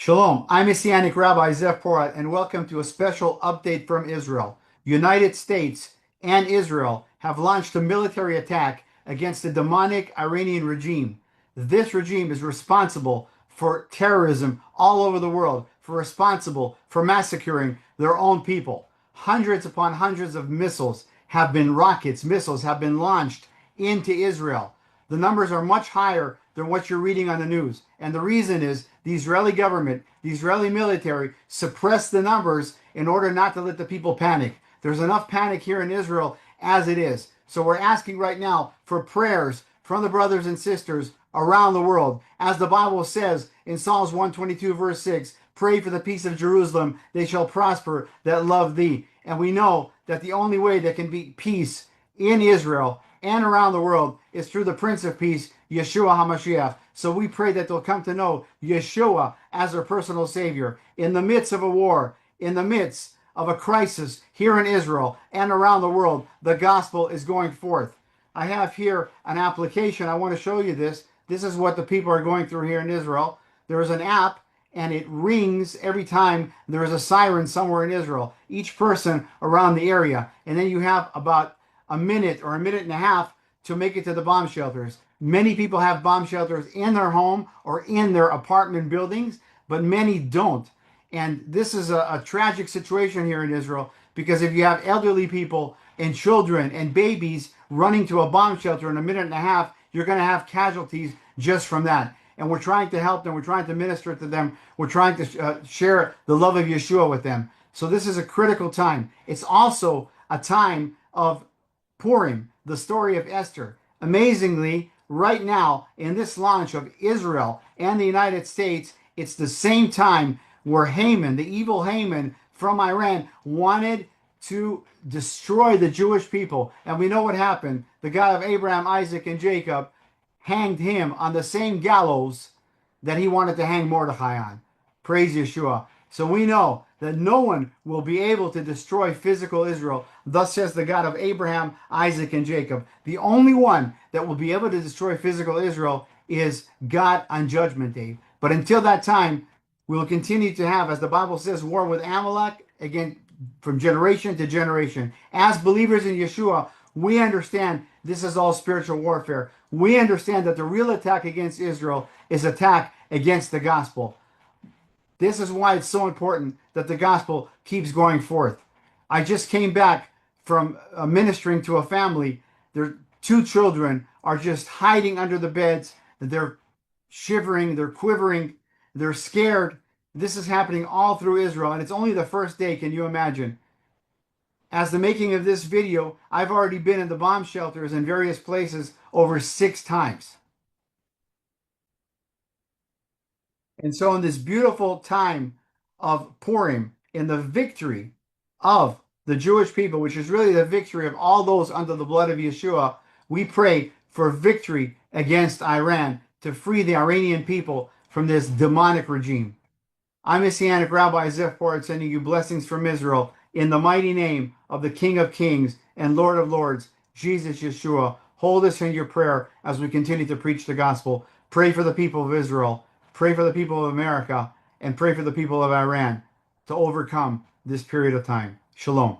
Shalom, I'm Messianic Rabbi Zev Porat, and welcome to a special update from Israel. United States and Israel have launched a military attack against the demonic Iranian regime. This regime is responsible for terrorism all over the world, responsible for massacring their own people. Hundreds upon hundreds of missiles have been launched into Israel. The numbers are much higher than what you're reading on the news. And the reason is the Israeli government, the Israeli military suppressed the numbers in order not to let the people panic. There's enough panic here in Israel as it is. So we're asking right now for prayers from the brothers and sisters around the world. As the Bible says in Psalms 122 verse 6, pray for the peace of Jerusalem, they shall prosper that love thee. And we know that the only way there can be peace in Israel and around the world is through the Prince of Peace, Yeshua HaMashiach. So we pray that they'll come to know Yeshua as their personal Savior. In the midst of a war, in the midst of a crisis here in Israel and around the world, the gospel is going forth. I have here an application. I want to show you this. This is what the people are going through here in Israel. There is an app, and it rings every time there is a siren somewhere in Israel, each person around the area. And then you have about a minute or a minute and a half to make it to the bomb shelters. Many people have bomb shelters in their home or in their apartment buildings, but many don't. And this is a tragic situation here in Israel, because if you have elderly people and children and babies running to a bomb shelter in a minute and a half, you're going to have casualties just from that. And we're trying to help them. We're trying to minister to them. We're trying to share the love of Yeshua with them. So this is a critical time. It's also a time of Purim, the story of Esther. Amazingly, right now, in this launch of Israel and the United States, it's the same time where Haman, the evil Haman from Iran, wanted to destroy the Jewish people. And we know what happened. The God of Abraham, Isaac, and Jacob hanged him on the same gallows that he wanted to hang Mordecai on. Praise Yeshua. So we know that no one will be able to destroy physical Israel. Thus says the God of Abraham, Isaac, and Jacob. The only one that will be able to destroy physical Israel is God on Judgment Day. But until that time, we will continue to have, as the Bible says, war with Amalek, again, from generation to generation. As believers in Yeshua, we understand this is all spiritual warfare. We understand that the real attack against Israel is attack against the gospel. This is why it's so important that the gospel keeps going forth. I just came back from ministering to a family. Their two children are just hiding under the beds. They're shivering, they're quivering, they're scared. This is happening all through Israel, and it's only the first day. Can you imagine? As the making of this video, I've already been in the bomb shelters in various places over 6 times. And so in this beautiful time of Purim, in the victory of the Jewish people, which is really the victory of all those under the blood of Yeshua, we pray for victory against Iran to free the Iranian people from this demonic regime. I'm Messianic Rabbi Zev Porat, sending you blessings from Israel in the mighty name of the King of Kings and Lord of Lords, Jesus Yeshua. Hold us in your prayer as we continue to preach the gospel. Pray for the people of Israel. Pray for the people of America, and pray for the people of Iran to overcome this period of time. Shalom.